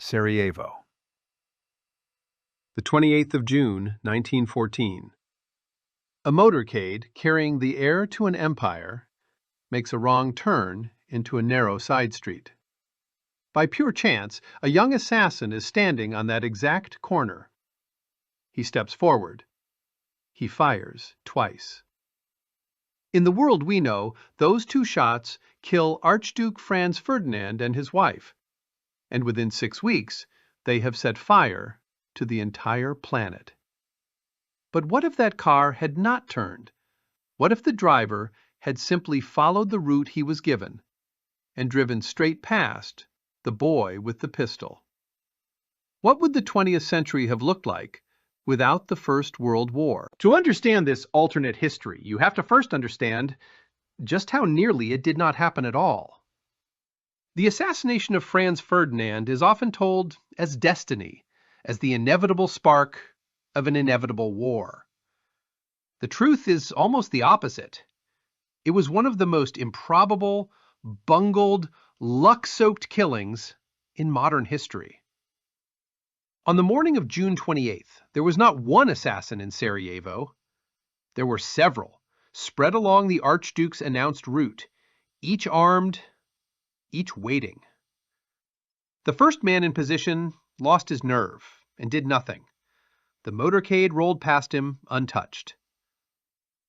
Sarajevo. The 28th of June, 1914. A motorcade carrying the heir to an empire makes a wrong turn into a narrow side street. By pure chance, a young assassin is standing on that exact corner. He steps forward. He fires twice. In the world we know, those two shots kill Archduke Franz Ferdinand and his wife, and within 6 weeks, they have set fire to the entire planet. But what if that car had not turned? What if the driver had simply followed the route he was given and driven straight past the boy with the pistol? What would the 20th century have looked like without the First World War? To understand this alternate history, you have to first understand just how nearly it did not happen at all. The assassination of Franz Ferdinand is often told as destiny, as the inevitable spark of an inevitable war. The truth is almost the opposite. It was one of the most improbable, bungled, luck-soaked killings in modern history. On the morning of June 28th, there was not one assassin in Sarajevo. There were several, spread along the Archduke's announced route, each armed, each waiting. The first man in position lost his nerve and did nothing. The motorcade rolled past him untouched.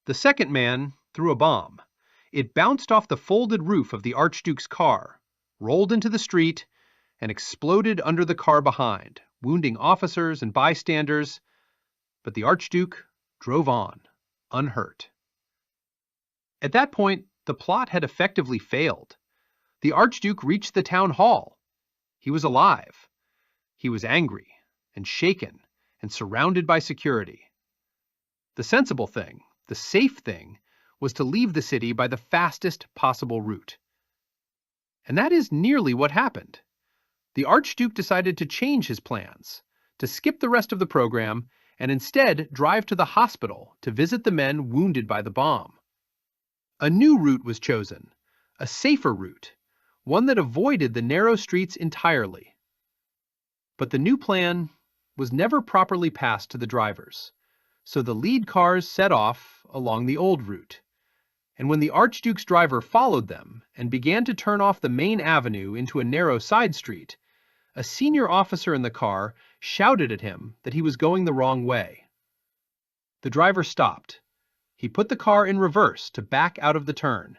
The second man threw a bomb. It bounced off the folded roof of the Archduke's car, rolled into the street, and exploded under the car behind, wounding officers and bystanders, but the Archduke drove on, unhurt. At that point, the plot had effectively failed. The Archduke reached the town hall. He was alive. He was angry and shaken and surrounded by security. The sensible thing, the safe thing, was to leave the city by the fastest possible route. And that is nearly what happened. The Archduke decided to change his plans, to skip the rest of the program, and instead drive to the hospital to visit the men wounded by the bomb. A new route was chosen, a safer route, one that avoided the narrow streets entirely. But the new plan was never properly passed to the drivers, so the lead cars set off along the old route. And when the Archduke's driver followed them and began to turn off the main avenue into a narrow side street, a senior officer in the car shouted at him that he was going the wrong way. The driver stopped. He put the car in reverse to back out of the turn.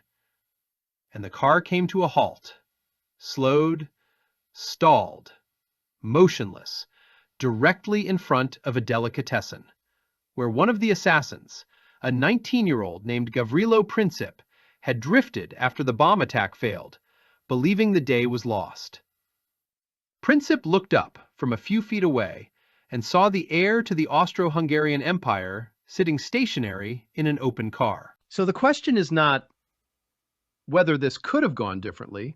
And the car came to a halt, slowed, stalled, motionless, directly in front of a delicatessen, where one of the assassins, a 19-year-old named Gavrilo Princip, had drifted after the bomb attack failed, believing the day was lost. Princip looked up from a few feet away and saw the heir to the Austro-Hungarian Empire sitting stationary in an open car. So the question is not whether this could have gone differently.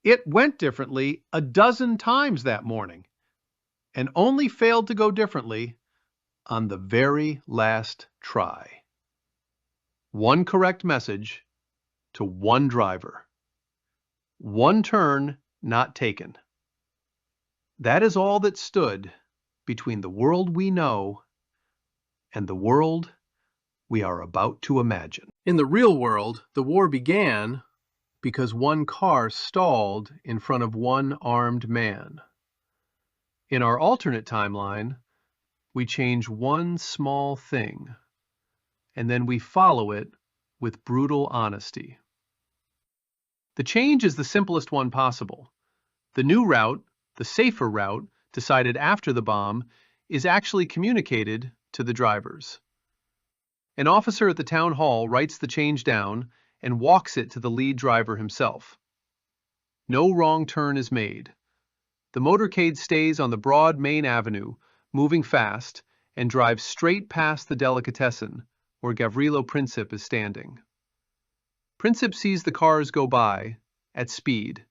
It went differently a dozen times that morning, and only failed to go differently on the very last try. One correct message to one driver. One turn not taken. That is all that stood between the world we know and the world we are about to imagine. In the real world, the war began because one car stalled in front of one armed man. In our alternate timeline, we change one small thing, and then we follow it with brutal honesty. The change is the simplest one possible. The new route, the safer route, decided after the bomb, is actually communicated to the drivers. An officer at the town hall writes the change down and walks it to the lead driver himself. No wrong turn is made. The motorcade stays on the broad main avenue, moving fast, and drives straight past the delicatessen, where Gavrilo Princip is standing. Princip sees the cars go by, at speed,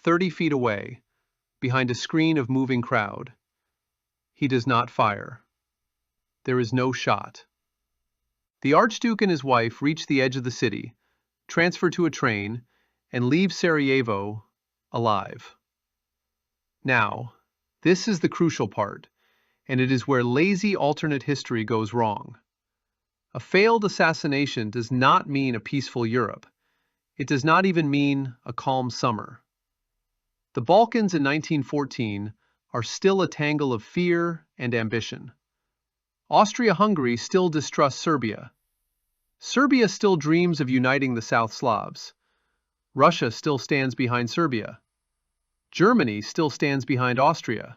30 feet away, behind a screen of moving crowd. He does not fire. There is no shot. The Archduke and his wife reach the edge of the city, transfer to a train, and leave Sarajevo alive. Now, this is the crucial part, and it is where lazy alternate history goes wrong. A failed assassination does not mean a peaceful Europe. It does not even mean a calm summer. The Balkans in 1914 are still a tangle of fear and ambition. Austria-Hungary still distrusts Serbia. Serbia still dreams of uniting the South Slavs. Russia still stands behind Serbia. Germany still stands behind Austria.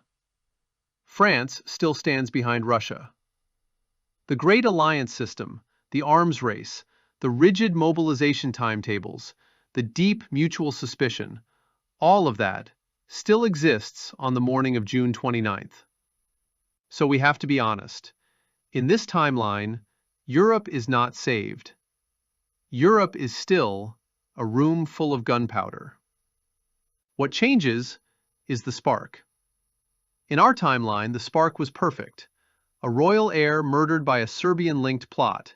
France still stands behind Russia. The Great Alliance system, the arms race, the rigid mobilization timetables, the deep mutual suspicion, all of that still exists on the morning of June 29th. So we have to be honest. In this timeline, Europe is not saved. Europe is still a room full of gunpowder. What changes is the spark. In our timeline, the spark was perfect. A royal heir murdered by a Serbian-linked plot.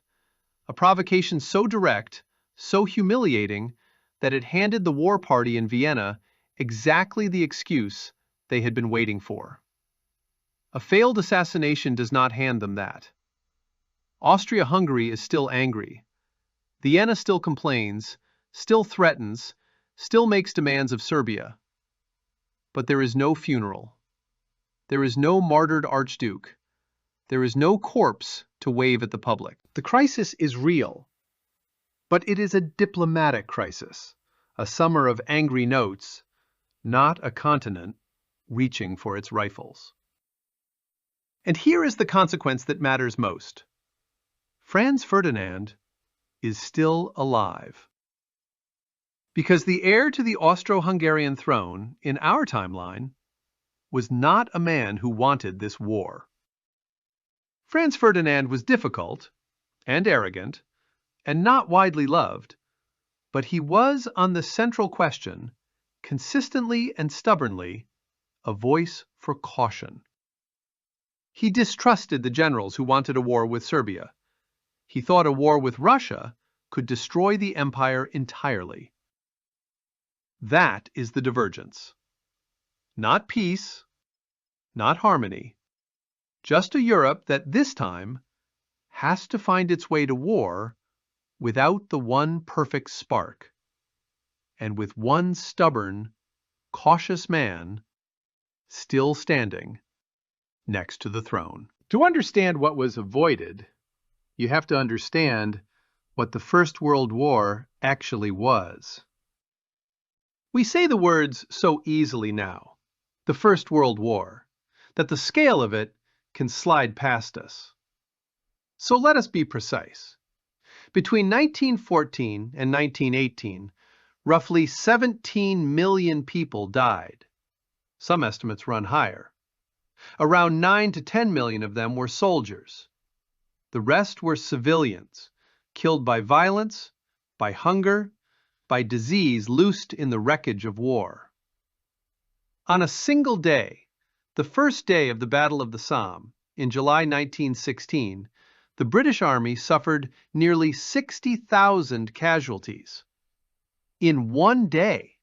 A provocation so direct, so humiliating, that it handed the war party in Vienna exactly the excuse they had been waiting for. A failed assassination does not hand them that. Austria-Hungary is still angry. Vienna still complains, still threatens, still makes demands of Serbia. But there is no funeral. There is no martyred archduke. There is no corpse to wave at the public. The crisis is real, but it is a diplomatic crisis, a summer of angry notes, not a continent reaching for its rifles. And here is the consequence that matters most. Franz Ferdinand is still alive. Because the heir to the Austro-Hungarian throne in our timeline was not a man who wanted this war. Franz Ferdinand was difficult and arrogant and not widely loved, but he was on the central question, consistently and stubbornly, a voice for caution. He distrusted the generals who wanted a war with Serbia. He thought a war with Russia could destroy the empire entirely. That is the divergence. Not peace, not harmony, just a Europe that this time has to find its way to war without the one perfect spark, and with one stubborn, cautious man still standing next to the throne. To understand what was avoided, you have to understand what the First World War actually was. We say the words so easily now, the First World War, that the scale of it can slide past us. So let us be precise. Between 1914 and 1918, roughly 17 million people died. Some estimates run higher. Around 9 to 10 million of them were soldiers. The rest were civilians, killed by violence, by hunger, by disease loosed in the wreckage of war. On a single day, the first day of the Battle of the Somme, in July 1916, the British Army suffered nearly 60,000 casualties. In one day,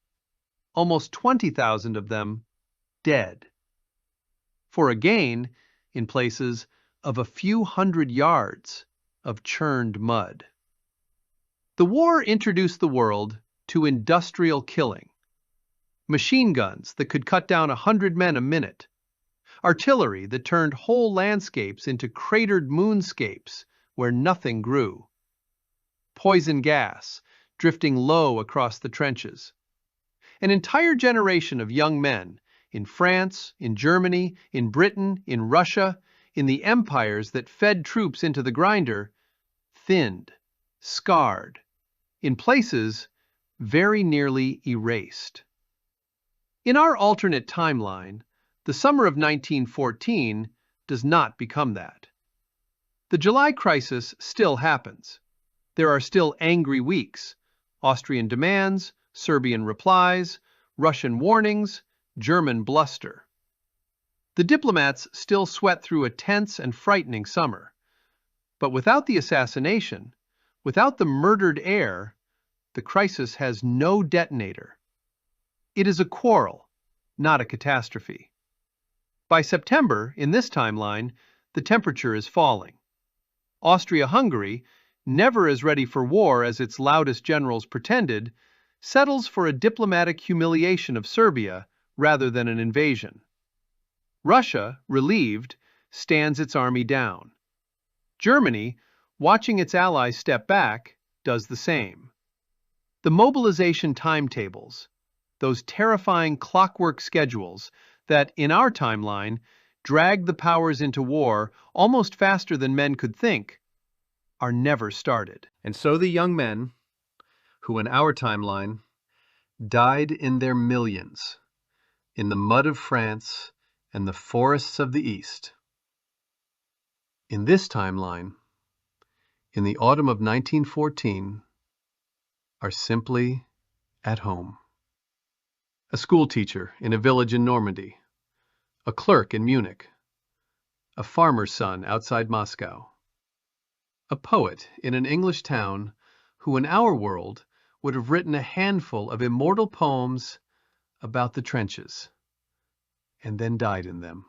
almost 20,000 of them dead. For a gain, in places, of a few hundred yards of churned mud. The war introduced the world to industrial killing. Machine guns that could cut down 100 men a minute. Artillery that turned whole landscapes into cratered moonscapes where nothing grew. Poison gas drifting low across the trenches. An entire generation of young men in France, in Germany, in Britain, in Russia, in the empires that fed troops into the grinder, thinned, scarred, in places very nearly erased. In our alternate timeline, the summer of 1914 does not become that. The July crisis still happens. There are still angry weeks, Austrian demands, Serbian replies, Russian warnings, German bluster. The diplomats still sweat through a tense and frightening summer. But without the assassination, without the murdered heir, the crisis has no detonator. It is a quarrel, not a catastrophe. By September, in this timeline, the temperature is falling. Austria-Hungary, never as ready for war as its loudest generals pretended, settles for a diplomatic humiliation of Serbia rather than an invasion. Russia, relieved, stands its army down. Germany, watching its allies step back, does the same. The mobilization timetables, those terrifying clockwork schedules that, in our timeline, drag the powers into war almost faster than men could think, are never started. And so the young men, who in our timeline died in their millions in the mud of France and the forests of the East, in this timeline, in the autumn of 1914, are simply at home. A schoolteacher in a village in Normandy, a clerk in Munich, a farmer's son outside Moscow, a poet in an English town who in our world would have written a handful of immortal poems about the trenches and then died in them.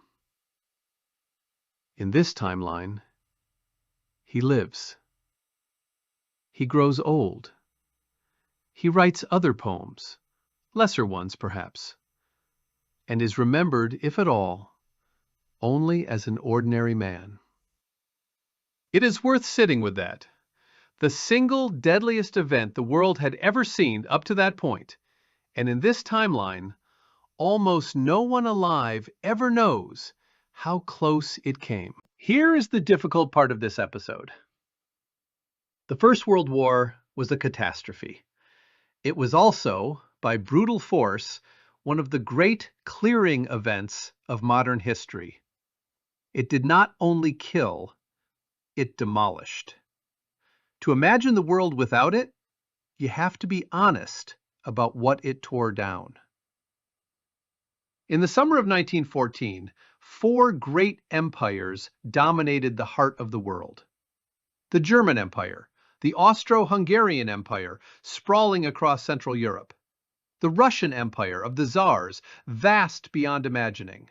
In this timeline, he lives. He grows old. He writes other poems, lesser ones perhaps, and is remembered, if at all, only as an ordinary man. It is worth sitting with that. The single deadliest event the world had ever seen up to that point, and in this timeline, almost no one alive ever knows how close it came. Here is the difficult part of this episode. The First World War was a catastrophe. It was also, by brutal force, one of the great clearing events of modern history. It did not only kill, it demolished. To imagine the world without it, you have to be honest about what it tore down. In the summer of 1914, 4 great empires dominated the heart of the world. The German Empire, the Austro-Hungarian Empire, sprawling across Central Europe, the Russian Empire of the Tsars, vast beyond imagining,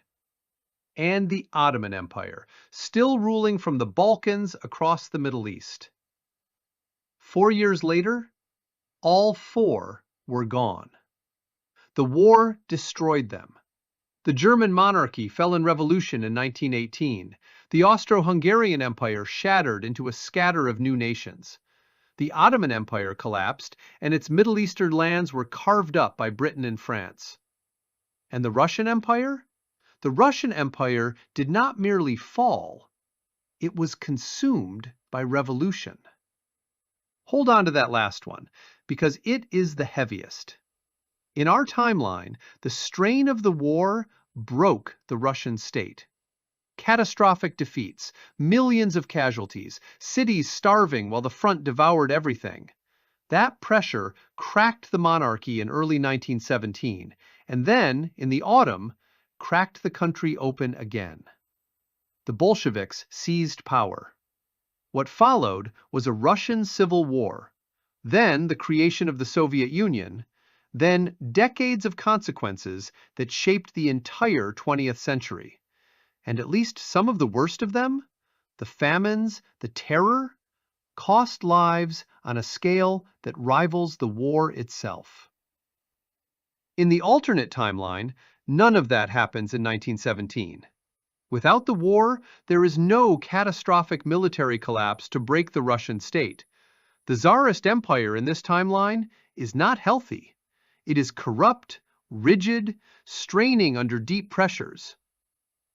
and the Ottoman Empire, still ruling from the Balkans across the Middle East. 4 years later, all 4 were gone. The war destroyed them. The German monarchy fell in revolution in 1918. The Austro-Hungarian Empire shattered into a scatter of new nations. The Ottoman Empire collapsed, and its Middle Eastern lands were carved up by Britain and France. And the Russian Empire? The Russian Empire did not merely fall, it was consumed by revolution. Hold on to that last one, because it is the heaviest. In our timeline, the strain of the war broke the Russian state. Catastrophic defeats, millions of casualties, cities starving while the front devoured everything. That pressure cracked the monarchy in early 1917, and then, in the autumn, cracked the country open again. The Bolsheviks seized power. What followed was a Russian civil war, then the creation of the Soviet Union, then decades of consequences that shaped the entire 20th century. And at least some of the worst of them, the famines, the terror, cost lives on a scale that rivals the war itself. In the alternate timeline, none of that happens in 1917. Without the war, there is no catastrophic military collapse to break the Russian state. The Tsarist Empire in this timeline is not healthy. It is corrupt, rigid, straining under deep pressures.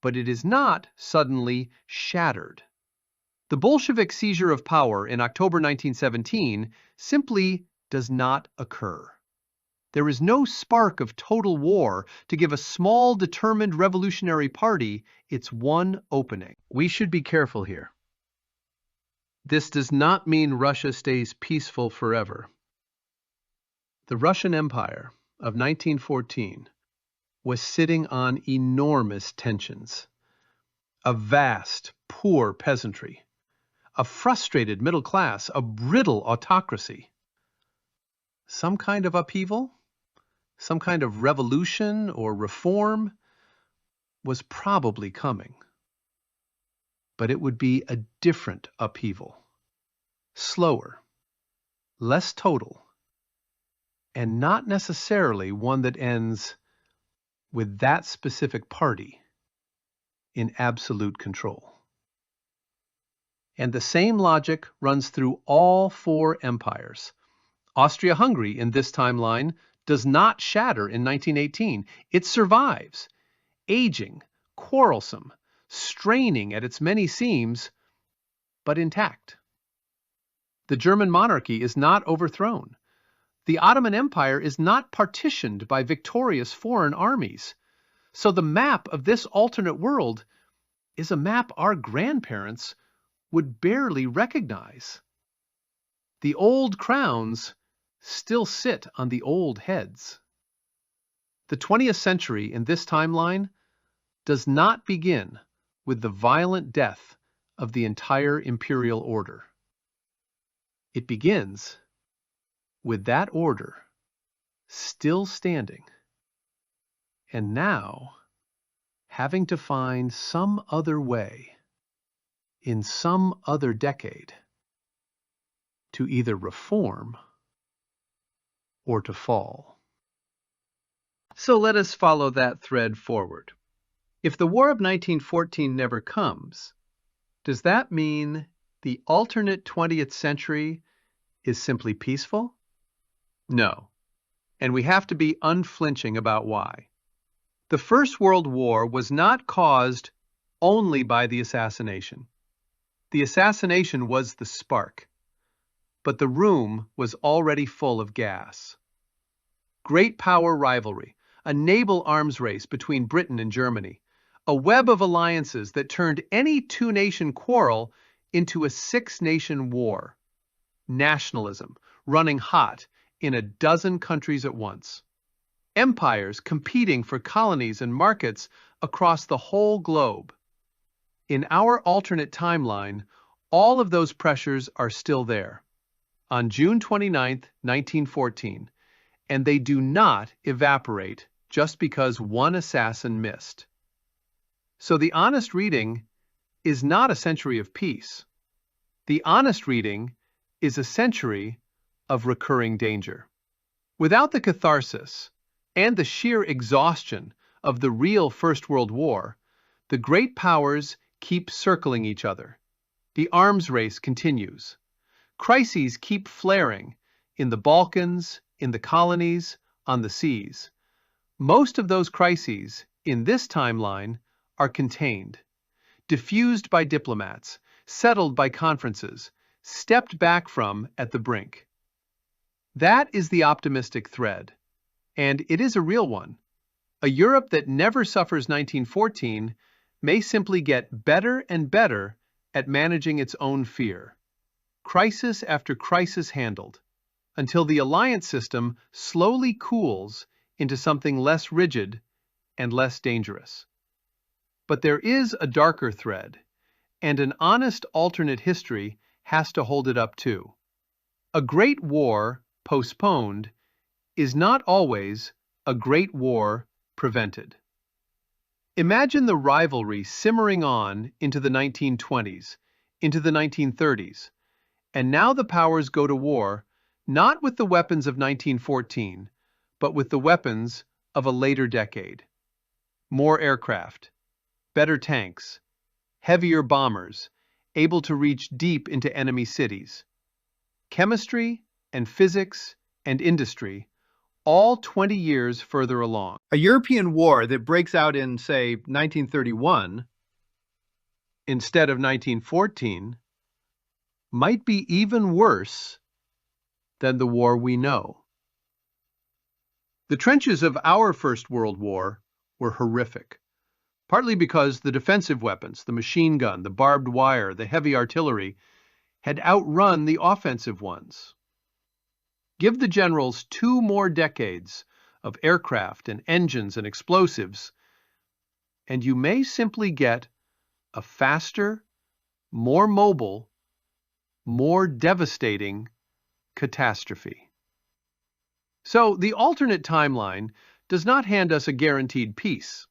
But it is not suddenly shattered. The Bolshevik seizure of power in October 1917 simply does not occur. There is no spark of total war to give a small, determined revolutionary party its one opening. We should be careful here. This does not mean Russia stays peaceful forever. The Russian Empire of 1914 was sitting on enormous tensions. A vast, poor peasantry, a frustrated middle class, a brittle autocracy. Some kind of upheaval? some kind of revolution or reform was probably coming. But it would be a different upheaval, slower, less total, and not necessarily one that ends with that specific party in absolute control. And the same logic runs through all four empires. Austria-Hungary in this timeline does not shatter in 1918. It survives, aging, quarrelsome, straining at its many seams, but intact. The German monarchy is not overthrown. The Ottoman Empire is not partitioned by victorious foreign armies. So the map of this alternate world is a map our grandparents would barely recognize. The old crowns still sit on the old heads. The 20th century in this timeline does not begin with the violent death of the entire imperial order. It begins with that order still standing, and now having to find some other way in some other decade to either reform or to fall. So let us follow that thread forward. If the War of 1914 never comes, does that mean the alternate 20th century is simply peaceful? No, and we have to be unflinching about why. The First World War was not caused only by the assassination. The assassination was the spark, but the room was already full of gas. Great power rivalry, a naval arms race between Britain and Germany, a web of alliances that turned any two-nation quarrel into a six-nation war. Nationalism running hot in a dozen countries at once. Empires competing for colonies and markets across the whole globe. In our alternate timeline, all of those pressures are still there. On June 29, 1914, and they do not evaporate just because one assassin missed. So the honest reading is not a century of peace. The honest reading is a century of recurring danger. Without the catharsis and the sheer exhaustion of the real First World War, the great powers keep circling each other. The arms race continues. Crises keep flaring in the Balkans, in the colonies, on the seas. Most of those crises in this timeline are contained, diffused by diplomats, settled by conferences, stepped back from at the brink. That is the optimistic thread, and it is a real one. A Europe that never suffers 1914 may simply get better and better at managing its own fear, crisis after crisis handled, until the alliance system slowly cools into something less rigid and less dangerous. But there is a darker thread, and an honest alternate history has to hold it up too. A great war postponed is not always a great war prevented. Imagine the rivalry simmering on into the 1920s, into the 1930s, and now the powers go to war not with the weapons of 1914, but with the weapons of a later decade. More aircraft, better tanks, heavier bombers, able to reach deep into enemy cities. Chemistry and physics and industry, all 20 years further along. A European war that breaks out in, say, 1931 instead of 1914 might be even worse than the war we know. The trenches of our First World War were horrific, partly because the defensive weapons, the machine gun, the barbed wire, the heavy artillery, had outrun the offensive ones. Give the generals 2 more decades of aircraft and engines and explosives, and you may simply get a faster, more mobile, more devastating catastrophe. So the alternate timeline does not hand us a guaranteed peace.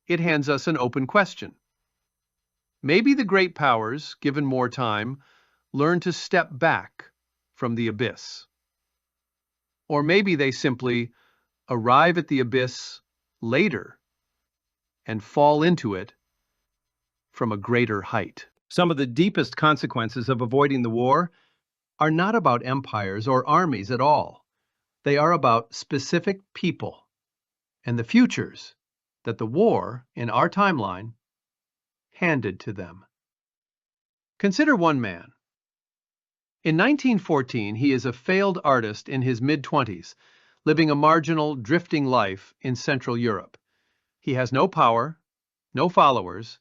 It hands us an open question. Maybe the great powers, given more time, learn to step back from the abyss. Or maybe they simply arrive at the abyss later and fall into it from a greater height. Some of the deepest consequences of avoiding the war are not about empires or armies at all. They are about specific people and the futures that the war, in our timeline, handed to them. Consider one man. In 1914, he is a failed artist in his mid-20s, living a marginal, drifting life in Central Europe. He has no power, no followers,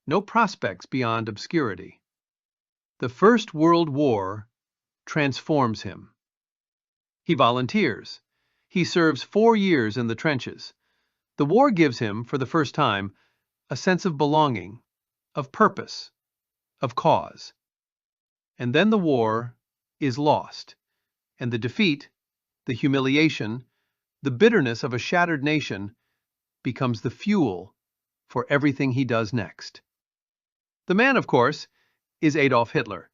no prospects beyond obscurity. The First World War transforms him. He volunteers. He serves 4 years in the trenches. The war gives him, for the first time, a sense of belonging, of purpose, of cause. And then the war is lost, and the defeat, the humiliation, the bitterness of a shattered nation becomes the fuel for everything he does next. The man, of course, is Adolf Hitler,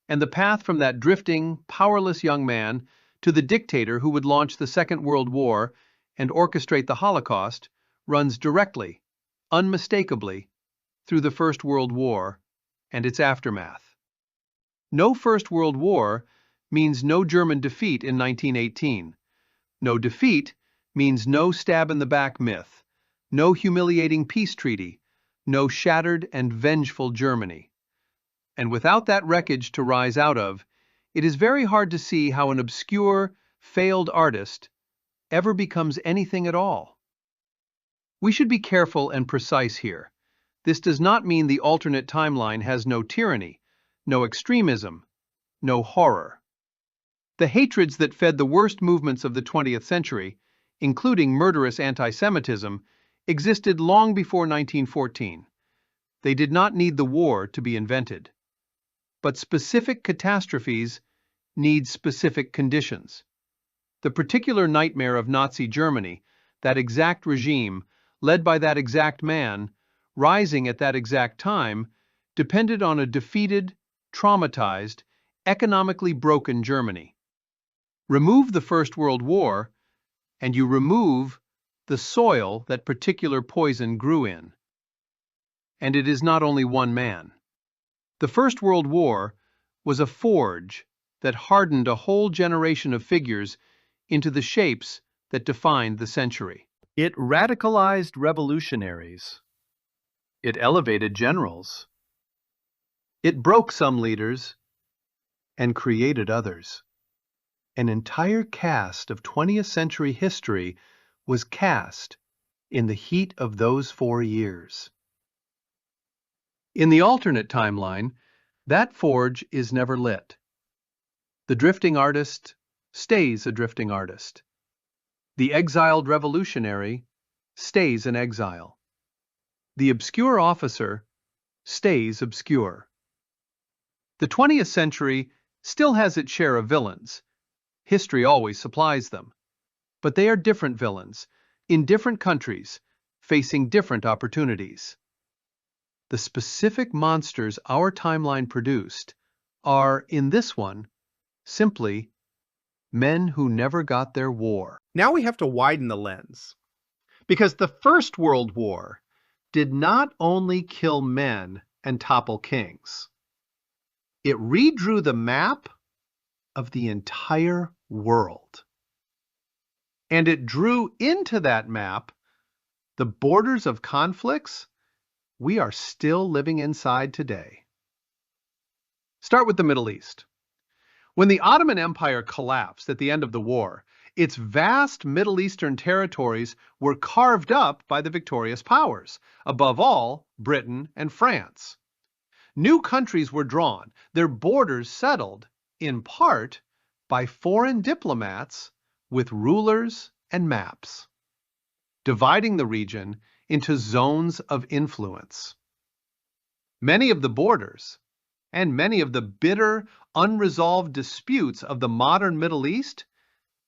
and the path from that drifting, powerless young man to the dictator who would launch the Second World War and orchestrate the Holocaust runs directly, unmistakably, through the First World War and its aftermath. No First World War means no German defeat in 1918. No defeat means no stab-in-the-back myth, no humiliating peace treaty, no shattered and vengeful Germany. And without that wreckage to rise out of, it is very hard to see how an obscure, failed artist ever becomes anything at all. We should be careful and precise here. This does not mean the alternate timeline has no tyranny, no extremism, no horror. The hatreds that fed the worst movements of the 20th century, including murderous anti-Semitism, existed long before 1914. They did not need the war to be invented. But specific catastrophes need specific conditions. The particular nightmare of Nazi Germany, that exact regime, led by that exact man, rising at that exact time, depended on a defeated, traumatized, economically broken Germany. Remove the First World War, and you remove the soil that particular poison grew in. And it is not only one man. The First World War was a forge that hardened a whole generation of figures into the shapes that defined the century. It radicalized revolutionaries. It elevated generals. It broke some leaders and created others. An entire cast of 20th century history was cast in the heat of those 4 years. In the alternate timeline, that forge is never lit. The drifting artist stays a drifting artist. The exiled revolutionary stays in exile. The obscure officer stays obscure. The 20th century still has its share of villains. History always supplies them. But they are different villains, in different countries, facing different opportunities. The specific monsters our timeline produced are, in this one, simply men who never got their war. Now we have to widen the lens. Because the First World War did not only kill men and topple kings. It redrew the map of the entire world. And it drew into that map the borders of conflicts we are still living inside today. Start with the Middle East. When the Ottoman Empire collapsed at the end of the war, its vast Middle Eastern territories were carved up by the victorious powers, above all, Britain and France. New countries were drawn, their borders settled, in part, by foreign diplomats with rulers and maps, dividing the region into zones of influence. Many of the borders, and many of the bitter, unresolved disputes of the modern Middle East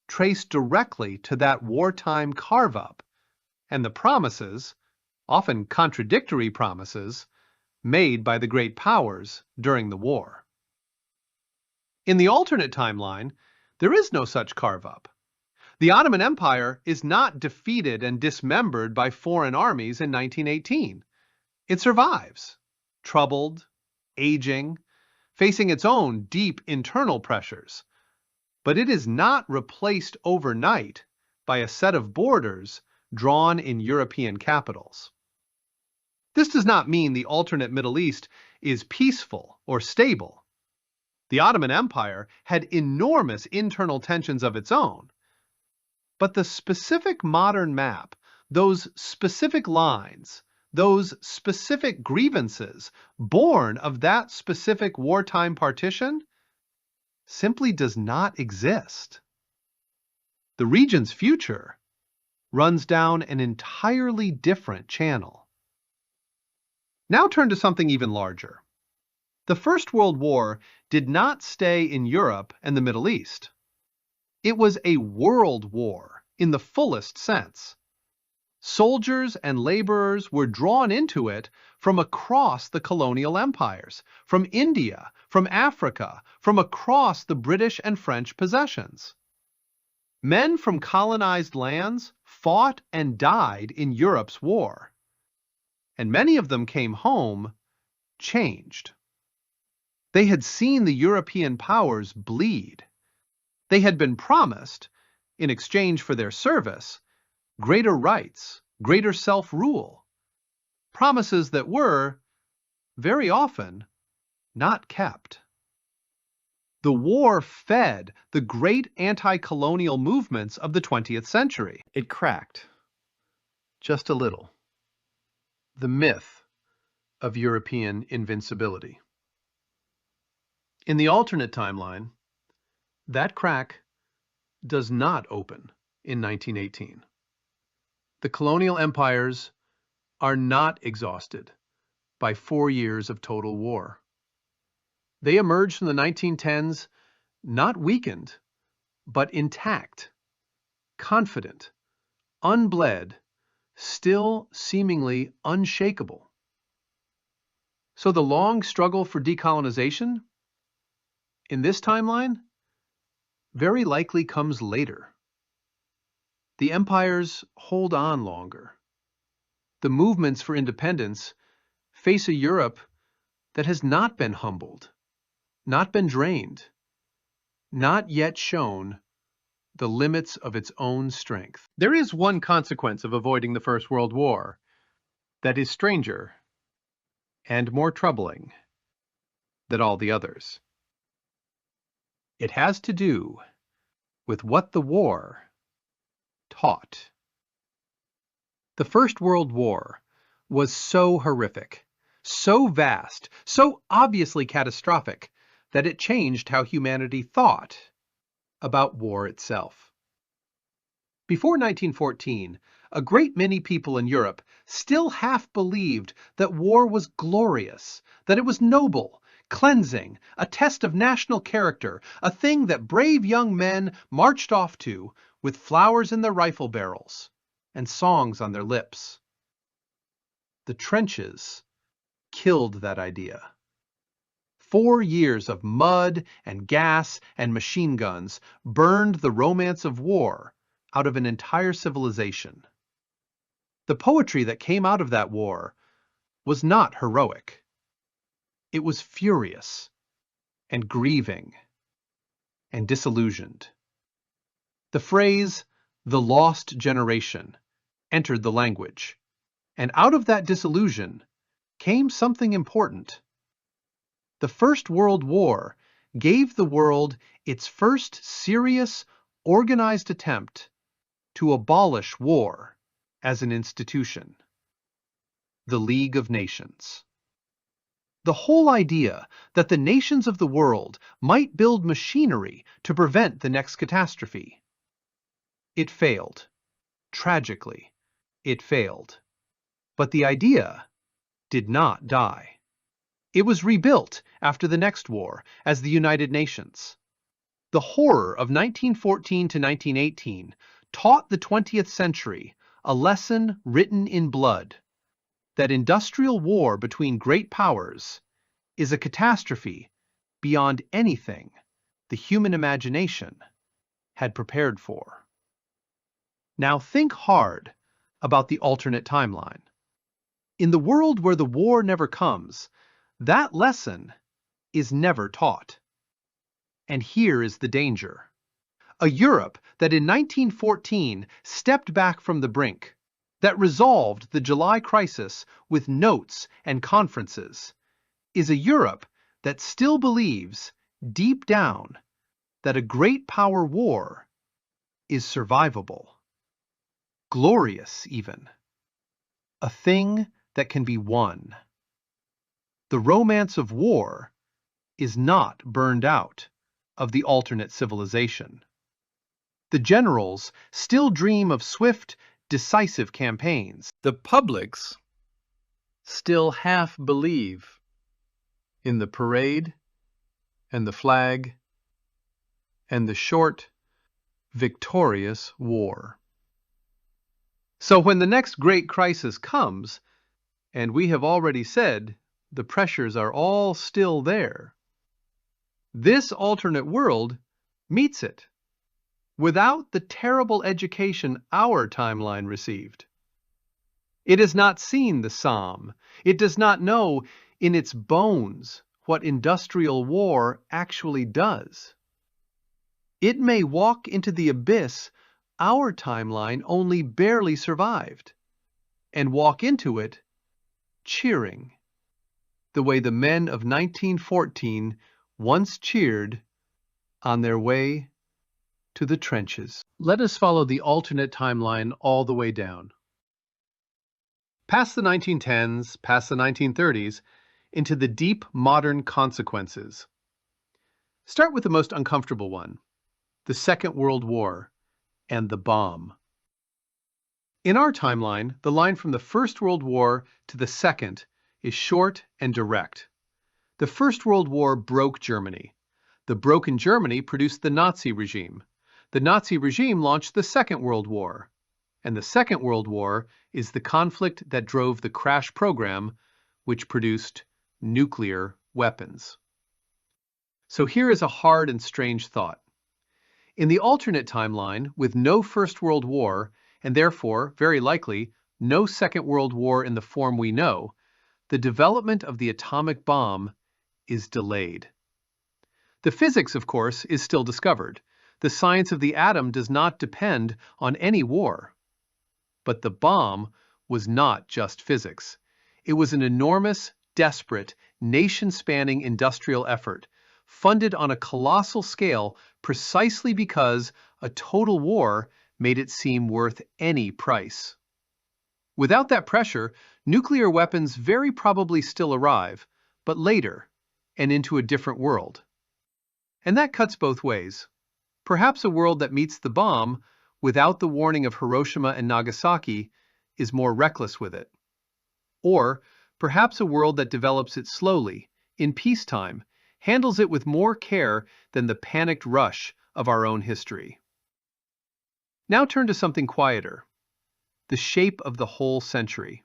trace directly to that wartime carve-up and the promises, often contradictory promises, made by the great powers during the war. In the alternate timeline, there is no such carve-up. The Ottoman Empire is not defeated and dismembered by foreign armies in 1918. It survives, troubled, aging, facing its own deep internal pressures. But it is not replaced overnight by a set of borders drawn in European capitals. This does not mean the alternate Middle East is peaceful or stable. The Ottoman Empire had enormous internal tensions of its own. But the specific modern map, those specific lines, those specific grievances born of that specific wartime partition simply does not exist. The region's future runs down an entirely different channel. Now turn to something even larger. The First World War did not stay in Europe and the Middle East. It was a world war in the fullest sense. Soldiers and laborers were drawn into it from across the colonial empires, from India, from Africa, from across the British and French possessions. Men from colonized lands fought and died in Europe's war, and many of them came home changed. They had seen the European powers bleed. They had been promised, in exchange for their service, greater rights, greater self-rule, promises that were, very often, not kept. The war fed the great anti-colonial movements of the 20th century. It cracked, just a little, the myth of European invincibility. In the alternate timeline, that crack does not open in 1918. The colonial empires are not exhausted by 4 years of total war. They emerged from the 1910s not weakened, but intact, confident, unbled, still seemingly unshakable. So the long struggle for decolonization, in this timeline, very likely comes later. The empires hold on longer. The movements for independence face a Europe that has not been humbled, not been drained, not yet shown the limits of its own strength. There is one consequence of avoiding the First World War that is stranger and more troubling than all the others. It has to do with what the war taught. The First World War was so horrific, so vast, so obviously catastrophic, that it changed how humanity thought about war itself. Before 1914, a great many people in Europe still half believed that war was glorious, that it was noble, cleansing, a test of national character, a thing that brave young men marched off to with flowers in their rifle barrels and songs on their lips. The trenches killed that idea. 4 years of mud and gas and machine guns burned the romance of war out of an entire civilization. The poetry that came out of that war was not heroic. It was furious and grieving and disillusioned. The phrase, "the lost generation," entered the language, and out of that disillusion came something important. The First World War gave the world its first serious, organized attempt to abolish war as an institution. The League of Nations. The whole idea that the nations of the world might build machinery to prevent the next catastrophe. It failed. Tragically, it failed. But the idea did not die. It was rebuilt after the next war as the United Nations. The horror of 1914 to 1918 taught the 20th century a lesson written in blood, that industrial war between great powers is a catastrophe beyond anything the human imagination had prepared for. Now think hard about the alternate timeline. In the world where the war never comes, that lesson is never taught. And here is the danger. A Europe that in 1914 stepped back from the brink, that resolved the July crisis with notes and conferences, is a Europe that still believes, deep down, that a great power war is survivable. Glorious, even. A thing that can be won. The romance of war is not burned out of the alternate civilization. The generals still dream of swift, decisive campaigns. The publics still half believe in the parade and the flag and the short, victorious war. So when the next great crisis comes, and we have already said the pressures are all still there, this alternate world meets it without the terrible education our timeline received. It has not seen the Somme. It does not know in its bones what industrial war actually does. It may walk into the abyss our timeline only barely survived, and walk into it cheering, the way the men of 1914 once cheered on their way to the trenches. Let us follow the alternate timeline all the way down. Past the 1910s, past the 1930s, into the deep modern consequences. Start with the most uncomfortable one, the Second World War and the bomb. In our timeline, the line from the First World War to the Second is short and direct. The First World War broke Germany. The broken Germany produced the Nazi regime. The Nazi regime launched the Second World War. And the Second World War is the conflict that drove the crash program, which produced nuclear weapons. So here is a hard and strange thought. In the alternate timeline, with no First World War, and therefore, very likely, no Second World War in the form we know, the development of the atomic bomb is delayed. The physics, of course, is still discovered. The science of the atom does not depend on any war. But the bomb was not just physics. It was an enormous, desperate, nation-spanning industrial effort, funded on a colossal scale precisely because a total war made it seem worth any price. Without that pressure, nuclear weapons very probably still arrive, but later, and into a different world. And that cuts both ways. Perhaps a world that meets the bomb without the warning of Hiroshima and Nagasaki is more reckless with it. Or perhaps a world that develops it slowly, in peacetime, handles it with more care than the panicked rush of our own history. Now turn to something quieter, the shape of the whole century.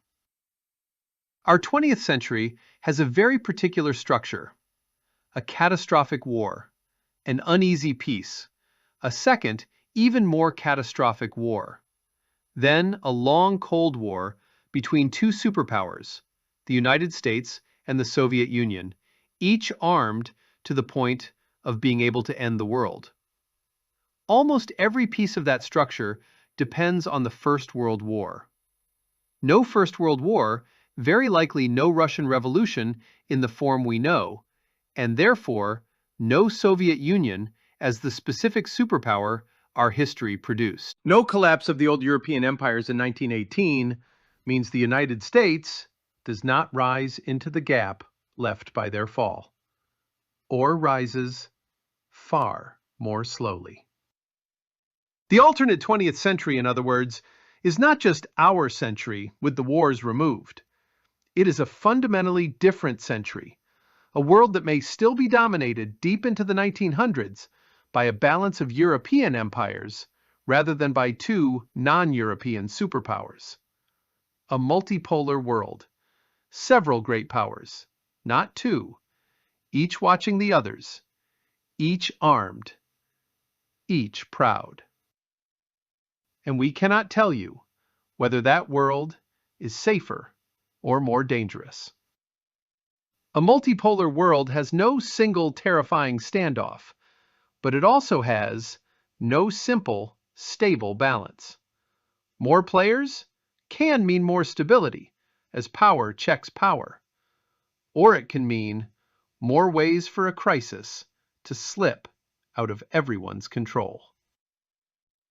Our 20th century has a very particular structure: a catastrophic war, an uneasy peace, a second, even more catastrophic war, then a long Cold War between two superpowers, the United States and the Soviet Union, each armed to the point of being able to end the world. Almost every piece of that structure depends on the First World War. No First World War, very likely no Russian Revolution in the form we know, and therefore no Soviet Union as the specific superpower our history produced. No collapse of the old European empires in 1918 means the United States does not rise into the gap left by their fall, or rises far more slowly. The alternate 20th century, in other words, is not just our century with the wars removed. It is a fundamentally different century, a world that may still be dominated deep into the 1900s by a balance of European empires rather than by two non-European superpowers. A multipolar world. Several great powers, not two, each watching the others, each armed, each proud. And we cannot tell you whether that world is safer or more dangerous. A multipolar world has no single terrifying standoff, but it also has no simple, stable balance. More players can mean more stability, as power checks power. Or it can mean more ways for a crisis to slip out of everyone's control.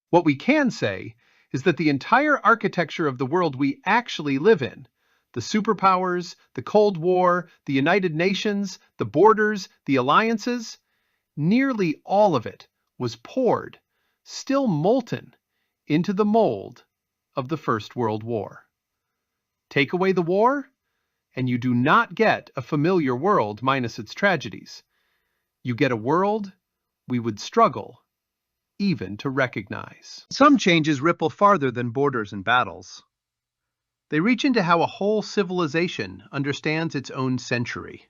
What we can say is that the entire architecture of the world we actually live in, the superpowers, the Cold War, the United Nations, the borders, the alliances, nearly all of it was poured, still molten, into the mold of the First World War. Take away the war, and you do not get a familiar world minus its tragedies. You get a world we would struggle even to recognize. Some changes ripple farther than borders and battles. They reach into how a whole civilization understands its own century.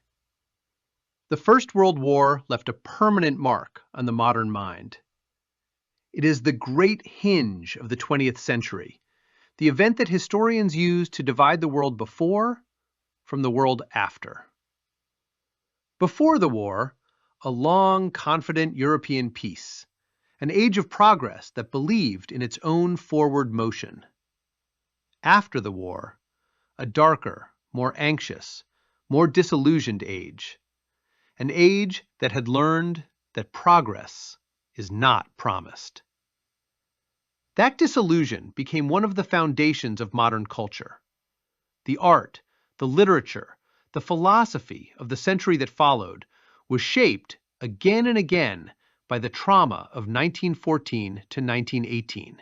The First World War left a permanent mark on the modern mind. It is the great hinge of the 20th century, the event that historians use to divide the world before from the world after. Before the war, a long, confident European peace, an age of progress that believed in its own forward motion. After the war, a darker, more anxious, more disillusioned age, an age that had learned that progress is not promised. That disillusion became one of the foundations of modern culture. The art, the literature, the philosophy of the century that followed was shaped again and again by the trauma of 1914 to 1918.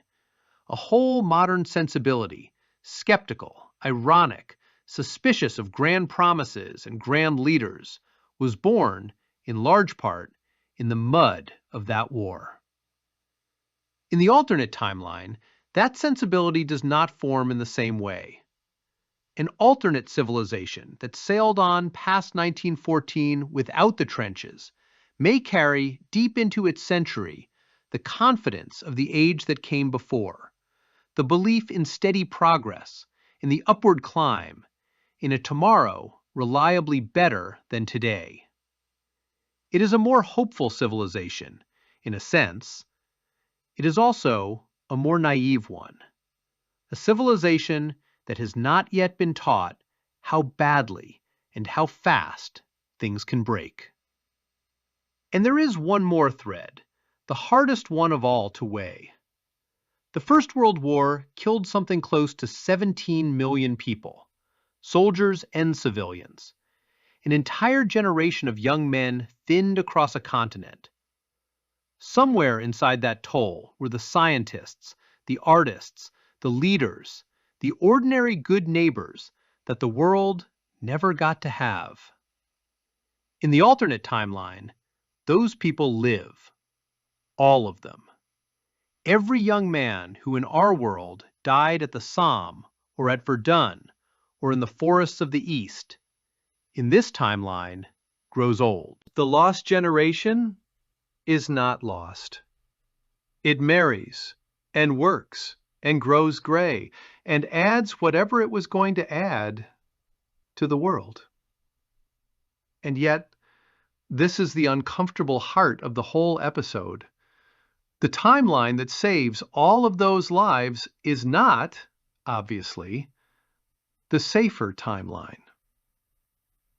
A whole modern sensibility, skeptical, ironic, suspicious of grand promises and grand leaders, was born, in large part, in the mud of that war. In the alternate timeline, that sensibility does not form in the same way. An alternate civilization that sailed on past 1914 without the trenches may carry deep into its century the confidence of the age that came before, the belief in steady progress, in the upward climb, in a tomorrow reliably better than today. It is a more hopeful civilization, in a sense. It is also a more naive one, a civilization that has not yet been taught how badly and how fast things can break. And there is one more thread, the hardest one of all to weigh. The First World War killed something close to 17 million people, soldiers and civilians. An entire generation of young men thinned across a continent. Somewhere inside that toll were the scientists, the artists, the leaders, the ordinary good neighbors that the world never got to have. In the alternate timeline, those people live. All of them. Every young man who in our world died at the Somme or at Verdun or in the forests of the East, in this timeline, grows old. The lost generation is not lost. It marries and works and grows gray and adds whatever it was going to add to the world. And yet, this is the uncomfortable heart of the whole episode. The timeline that saves all of those lives is not, obviously, the safer timeline.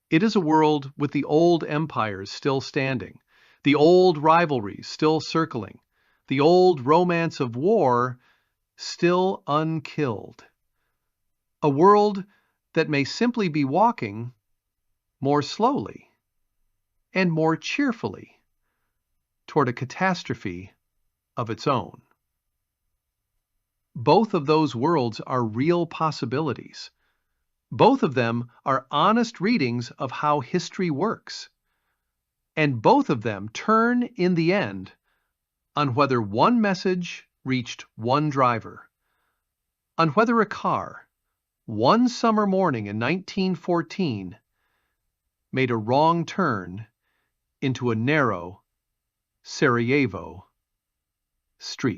It is a world with the old empires still standing, the old rivalries still circling, the old romance of war still unkilled. A world that may simply be walking more slowly and more cheerfully toward a catastrophe of its own. Both of those worlds are real possibilities. Both of them are honest readings of how history works. And both of them turn, in the end, on whether one message reached one driver, on whether a car, one summer morning in 1914, made a wrong turn into a narrow Sarajevo street.